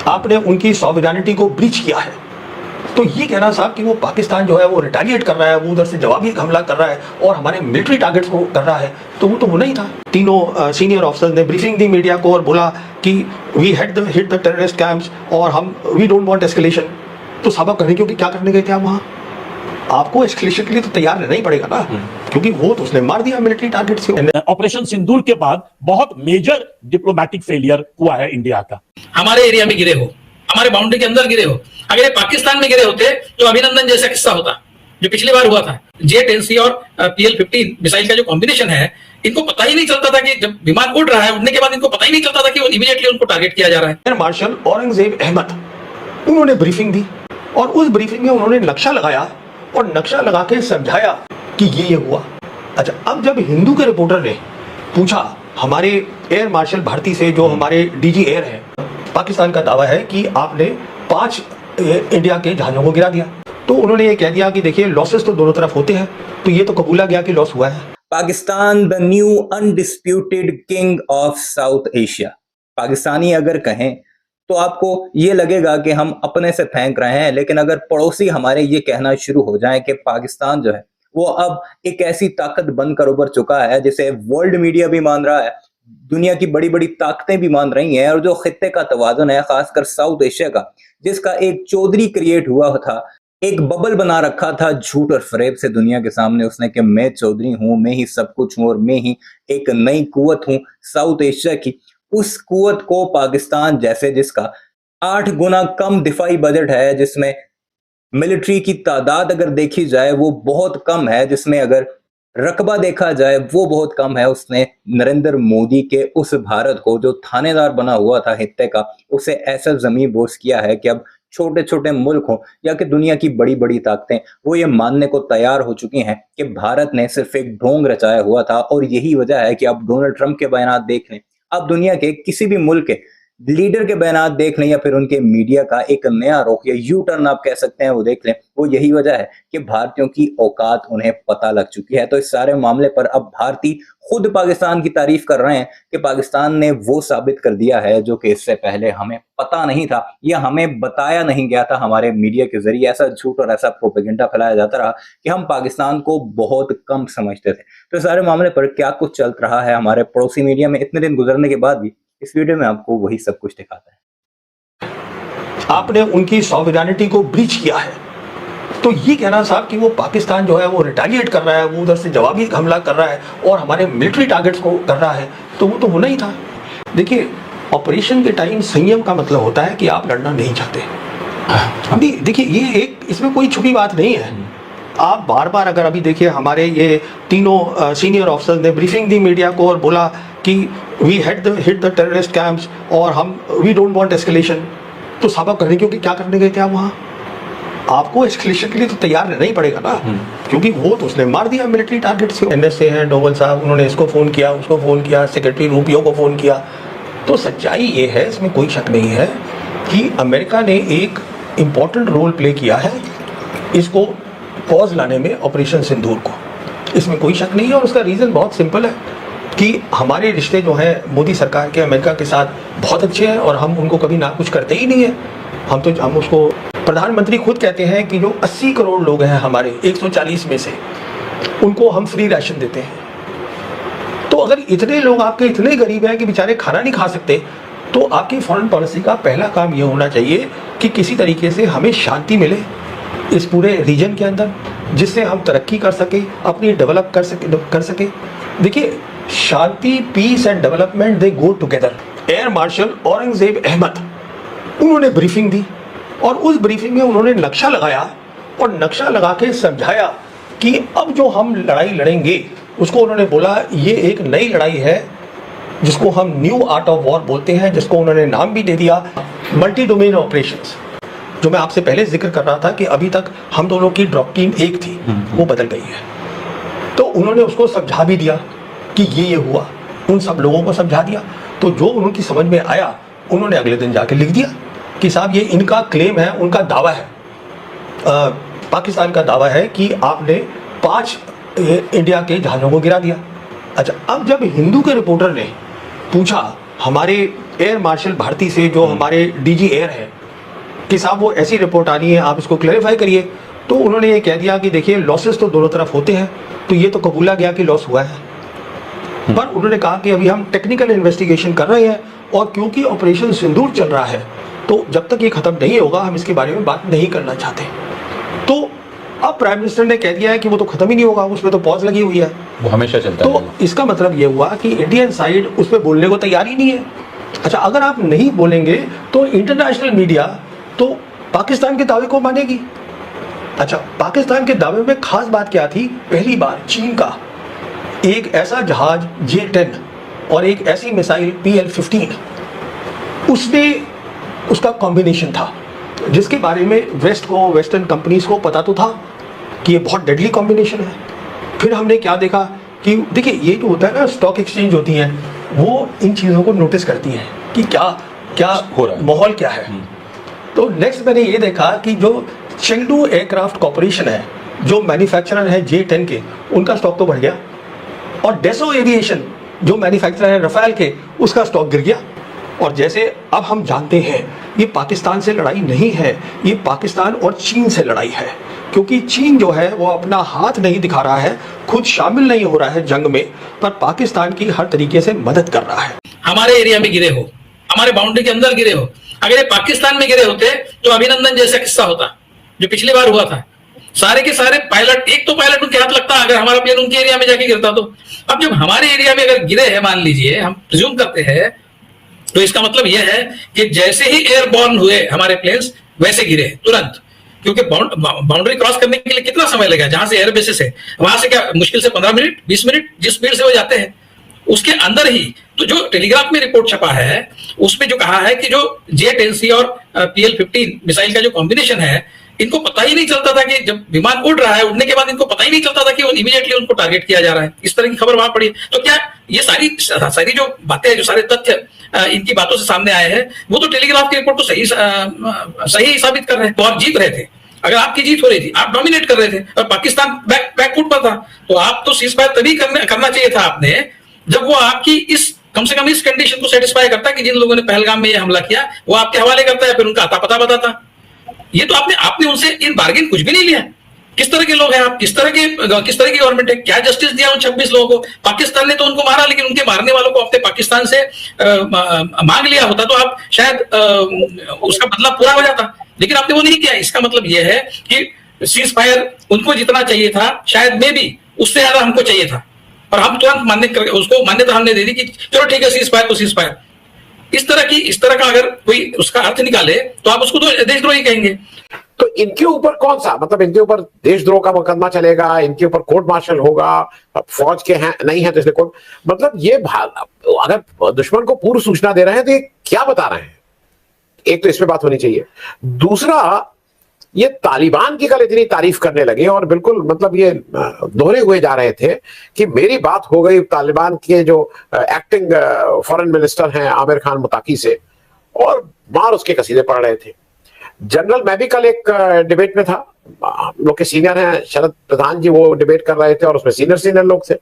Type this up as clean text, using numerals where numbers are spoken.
आपने उनकी सॉवरेनिटी को ब्रीच किया है। तो ये कहना साहब कि वो पाकिस्तान जो है वो रिटेलिएट कर रहा है, वो उधर से जवाबी हमला कर रहा है और हमारे मिलिट्री टारगेट्स को कर रहा है, तो वो नहीं था। तीनों सीनियर ऑफिसर्स ने ब्रीफिंग दी मीडिया को और बोला कि we hit the terrorist camps और वी डोंट वांट एस्केलेशन। तो सबक करने क्योंकि क्या करने गए थे आप वहाँ? आपको एस्केलेशन के लिए तो तैयार रहना ही पड़ेगा ना, क्योंकि वो तो उसने मार दिया मिलिट्री टारगेट से। ऑपरेशन सिंदूर के बाद बहुत मेजर डिप्लोमेटिक फेलियर हुआ है इंडिया का। हमारे एरिया में गिरे हो, हमारे बाउंड्री के अंदर गिरे हो, अगर ये पाकिस्तान में गिरे होते तो अभिनंदन जैसा किस्सा होता जो पिछली बार हुआ था। J-10C और PL-15 मिसाइल का जो कॉम्बिनेशन है, इनको पता ही नहीं चलता था कि जब विमान उड़ रहा है, उड़ने के बाद इनको पता ही नहीं चलता था कि वो इमीडिएटली उनको टारगेट किया जा रहा है। एयर मार्शल औरंगजेब अहमद उन्होंने ब्रीफिंग दी और उस ब्रीफिंग में उन्होंने नक्शा लगाया और नक्शा लगा के समझाया कि ये हुआ। अच्छा, अब जब हिंदू के रिपोर्टर ने पूछा हमारे एयर मार्शल भारती से, जो हमारे DG एयर है, पाकिस्तान का दावा है कि आपने 5 इंडिया के जहाजों को गिरा दिया, तो उन्होंने ये कह दिया कि देखिए लॉसेस तो दोनों तरफ होते हैं, तो ये तो कबूला गया कि लॉस हुआ है। Pakistan the new undisputed king of south Asia. Pakistani अगर कहें तो आपको ये लगेगा कि हम अपने से फेंक रहे हैं, लेकिन अगर पड़ोसी हमारे ये कहना शुरू हो जाए कि पाकिस्तान जो है वो अब एक ऐसी ताकत बनकर उभर चुका है जिसे वर्ल्ड मीडिया भी मान रहा है, दुनिया की बड़ी बड़ी ताकतें भी मान रही हैं, और जो खित्ते का तवाज़ुन है खासकर साउथ एशिया का, जिसका एक चौधरी क्रिएट हुआ था, एक बबल बना रखा था झूठ और फरेब से दुनिया के सामने उसने कि मैं चौधरी हूं, मैं ही सब कुछ हूं और मैं ही एक नई कुव्वत हूं साउथ एशिया की। उस कुव्वत को पाकिस्तान जैसे, जिसका 8 गुना कम दिफाई बजट है, जिसमें मिलिट्री की तादाद अगर देखी जाए वो बहुत कम है, जिसमें अगर रकबा देखा जाए वो बहुत कम है, उसने नरेंद्र मोदी के उस भारत को जो थानेदार बना हुआ था हित्ते का, उसे ऐसा जमीन बोस किया है कि अब छोटे छोटे मुल्क हों या कि दुनिया की बड़ी बड़ी ताकतें, वो ये मानने को तैयार हो चुकी हैं कि भारत ने सिर्फ एक ढोंग रचाया हुआ था। और यही वजह है कि अब डोनाल्ड ट्रंप के बयान देख लें, अब दुनिया के किसी भी मुल्क के लीडर के बयान देख लें, या फिर उनके मीडिया का एक नया रुख या यू टर्न आप कह सकते हैं वो देख लें, वो यही वजह है कि भारतीयों की औकात उन्हें पता लग चुकी है। तो इस सारे मामले पर अब भारतीय खुद पाकिस्तान की तारीफ कर रहे हैं कि पाकिस्तान ने वो साबित कर दिया है जो कि इससे पहले हमें पता नहीं था या हमें बताया नहीं गया था। हमारे मीडिया के जरिए ऐसा झूठ और ऐसा प्रोपेगेंडा फैलाया जाता रहा कि हम पाकिस्तान को बहुत कम समझते थे। तो इस सारे मामले पर क्या कुछ चल रहा है हमारे पड़ोसी मीडिया में इतने दिन गुजरने के बाद भी, इस वीडियो में आपको वही सब कुछ दिखाता है। आपने उनकी सॉवरेनिटी को ब्रीच किया है, तो ये कहना साहब कि वो पाकिस्तान जो है वो रिटेलिएट कर रहा है, वो उधर से जवाबी हमला कर रहा है और हमारे मिलिट्री टारगेट्स को कर रहा है, तो वो तो होना ही था। देखिए, ऑपरेशन के टाइम संयम का मतलब होता है कि आप लड़ना नहीं चाहते। अभी देखिए, ये एक इसमें कोई छुपी बात नहीं है। आप बार बार अगर अभी देखिए, हमारे ये तीनों सीनियर ऑफिसर्स ने ब्रीफिंग दी मीडिया को और बोला कि we hit the terrorist camps और वी डोंट वांट एस्केलेशन। तो सबक करने क्योंकि क्या करने गए थे आप वहाँ? आपको एस्केलेशन के लिए तो तैयार रहना ही पड़ेगा ना, क्योंकि वो तो उसने मार दिया मिलिट्री टारगेट से। NSA हैं डोवल साहब, उन्होंने इसको फ़ोन किया, उसको फ़ोन किया, सेक्रेटरी रूबियो को फ़ोन किया। तो सच्चाई ये है, इसमें कोई शक नहीं है कि अमेरिका ने एक इम्पॉर्टेंट रोल प्ले किया है इसको पॉज लाने में, ऑपरेशन सिंदूर को। इसमें कोई शक नहीं है और उसका रीज़न बहुत सिंपल है कि हमारे रिश्ते जो हैं मोदी सरकार के अमेरिका के साथ बहुत अच्छे हैं और हम उनको कभी ना कुछ करते ही नहीं है। हम उसको, प्रधानमंत्री खुद कहते हैं कि जो 80 करोड़ लोग हैं हमारे 140 में से, उनको हम फ्री राशन देते हैं। तो अगर इतने लोग आपके इतने गरीब हैं कि बेचारे खाना नहीं खा सकते, तो आपकी फॉरेन पॉलिसी का पहला काम ये होना चाहिए कि किसी तरीके से हमें शांति मिले इस पूरे रीजन के अंदर, जिससे हम तरक्की कर सके, अपनी डेवलप कर सके। देखिए, शांति, peace and development they go together. Air marshal Aurangzeb Ahmed उन्होंने ब्रीफिंग दी और उस ब्रीफिंग में उन्होंने नक्शा लगाया और नक्शा लगा के समझाया कि अब जो हम लड़ाई लड़ेंगे उसको उन्होंने बोला ये एक नई लड़ाई है, जिसको हम न्यू आर्ट ऑफ वॉर बोलते हैं, जिसको उन्होंने नाम भी दे दिया मल्टी डोमेन ऑपरेशंस। जो मैं आपसे पहले जिक्र कर रहा था कि अभी तक हम दोनों की डॉक्ट्रिन एक थी, वो बदल गई है। तो उन्होंने उसको समझा भी दिया कि ये हुआ, उन सब लोगों को समझा दिया। तो जो उनकी समझ में आया उन्होंने अगले दिन जाके लिख दिया कि साहब ये इनका क्लेम है, उनका दावा है, पाकिस्तान का दावा है कि आपने 5 इंडिया के जहाज़ों को गिरा दिया। अच्छा, अब जब हिंदू के रिपोर्टर ने पूछा हमारे एयर मार्शल भारती से जो हमारे डीजी एयर है कि साहब वो ऐसी रिपोर्ट आ रही है, आप इसको क्लैरिफाई करिए। तो उन्होंने ये कह दिया कि देखिए लॉसेस तो दोनों तरफ होते हैं, तो ये तो कबूला गया कि लॉस हुआ है, पर उन्होंने कहा कि अभी हम टेक्निकल इन्वेस्टिगेशन कर रहे हैं और क्योंकि ऑपरेशन सिंदूर चल रहा है तो जब तक ये खत्म नहीं होगा हम इसके बारे में बात नहीं करना चाहते। तो अब प्राइम मिनिस्टर ने कह दिया है कि वो तो खत्म ही नहीं होगा, उसमें तो पॉज लगी हुई है, वो हमेशा चलता तो है। इसका मतलब ये हुआ कि इंडियन साइड उस पर बोलने को तैयार ही नहीं है। अच्छा, अगर आप नहीं बोलेंगे तो इंटरनेशनल मीडिया तो पाकिस्तान के दावे को मानेगी। अच्छा, पाकिस्तान के दावे में खास बात क्या थी? पहली बार चीन का एक ऐसा जहाज J-10 और एक ऐसी मिसाइल PL-15 उसमें उसका कॉम्बिनेशन था जिसके बारे में वेस्टर्न कंपनीज को पता तो था कि ये बहुत डेडली कॉम्बिनेशन है। फिर हमने क्या देखा कि देखिए ये जो होता है ना, स्टॉक एक्सचेंज होती हैं वो इन चीज़ों को नोटिस करती हैं कि क्या क्या हो रहा है, माहौल क्या है। तो नेक्स्ट मैंने ये देखा कि जो चेंगडू एयरक्राफ्ट कॉर्पोरेशन है, जो मैन्युफैक्चरर है J-10 के, उनका स्टॉक तो बढ़ गया, और डेसो एविएशन जो मैन्युफैक्चरर है रफाल के, उसका स्टॉक गिर गया। और जैसे अब हम जानते हैं ये पाकिस्तान से लड़ाई नहीं है, ये पाकिस्तान और चीन से लड़ाई है, क्योंकि चीन जो है वो अपना हाथ नहीं दिखा रहा है, खुद शामिल नहीं हो रहा है जंग में, पर पाकिस्तान की हर तरीके से मदद कर रहा है। हमारे एरिया में गिरे हो, हमारे बाउंड्री के अंदर गिरे हो, अगर ये पाकिस्तान में गिरे होते तो अभिनंदन जैसा किस्सा होता जो पिछली बार हुआ था। सारे के सारे पायलट, एक तो पायलट उनके हाथ लगता अगर हमारा प्लेन उनके एरिया में जाके गिरता तो। अब जब हमारे एरिया में अगर गिरे हैं, मान लीजिए हम प्रिज्यूम करते हैं, तो इसका मतलब यह है कि जैसे ही एयरबॉर्न हुए हमारे प्लेन्स वैसे गिरे तुरंत, क्योंकि बाउंड्री क्रॉस करने के लिए कितना समय लगेगा? जहां से एयर बेसिस है वहां से क्या मुश्किल से 15 मिनट 20 मिनट जिस स्पीड से वो जाते हैं उसके अंदर ही। तो जो टेलीग्राफ में रिपोर्ट छपा है उसमें जो कहा है कि जो J-10C और PL-15 मिसाइल का जो कॉम्बिनेशन है, इनको पता ही नहीं चलता था कि जब विमान उड़ रहा है, उड़ने के बाद इनको पता ही नहीं चलता था कि इमीडिएटली उनको टारगेट किया जा रहा है। इस तरह की खबर वहां पड़ी। तो क्या ये सारी जो बातें, जो सारे तथ्य इनकी बातों से सामने आए हैं, वो तो टेलीग्राफ की रिपोर्ट तो सही साबित कर रहे हैं। तो आप जीत रहे थे, अगर आपकी जीत हो रही थी, आप डोमिनेट कर रहे थे और पाकिस्तान बैकफुट पर था, तो आप तो सीज फायर तभी करना चाहिए था आपने जब वो आपकी इस कम से कम इस कंडीशन को सेटिस्फाई करता कि जिन लोगों ने पहलगाम में ये हमला किया वो आपके हवाले करता है, फिर उनका अता पता बताता। ये तो आपने उनसे इन बार्गेन कुछ भी नहीं लिया। किस तरह के लोग हैं आप? किस तरह की गवर्नमेंट है? क्या जस्टिस दिया उन 26 लोगों को? पाकिस्तान ने तो उनको मारा, लेकिन उनके मारने वालों को अपने पाकिस्तान से मांग लिया होता तो आप शायद उसका बदला पूरा हो जाता, लेकिन आपने वो नहीं किया। इसका मतलब यह है कि सीज फायर उनको जितना चाहिए था शायद में भी उससे ज्यादा हमको चाहिए था, और हम तुरंत उसको मान्यता हमने दे दी कि चलो ठीक है, सीज फायर तो सीज फायर। इस तरह का अगर कोई उसका अर्थ निकाले तो आप उसको तो देशद्रोही कहेंगे। तो इनके ऊपर कौन सा, मतलब इनके ऊपर देशद्रोह का मुकदमा चलेगा, इनके ऊपर कोर्ट मार्शल होगा, फौज के हैं नहीं है तो इसलिए कोर्ट, मतलब ये अगर दुश्मन को पूर्व सूचना दे रहे हैं तो ये क्या बता रहे हैं? एक तो इसमें बात होनी चाहिए। दूसरा, ये तालिबान की कल इतनी तारीफ करने लगे और बिल्कुल मतलब ये दोहरे हुए जा रहे थे कि मेरी बात हो गई तालिबान के जो एक्टिंग फॉरेन मिनिस्टर हैं आमिर खान मुताकी से, और मार उसके कसीदे पड़ रहे थे। जनरल, मैं भी कल एक डिबेट में था, हम लोग के सीनियर हैं शरद प्रधान जी, वो डिबेट कर रहे थे और उसमें सीनियर लोग थे।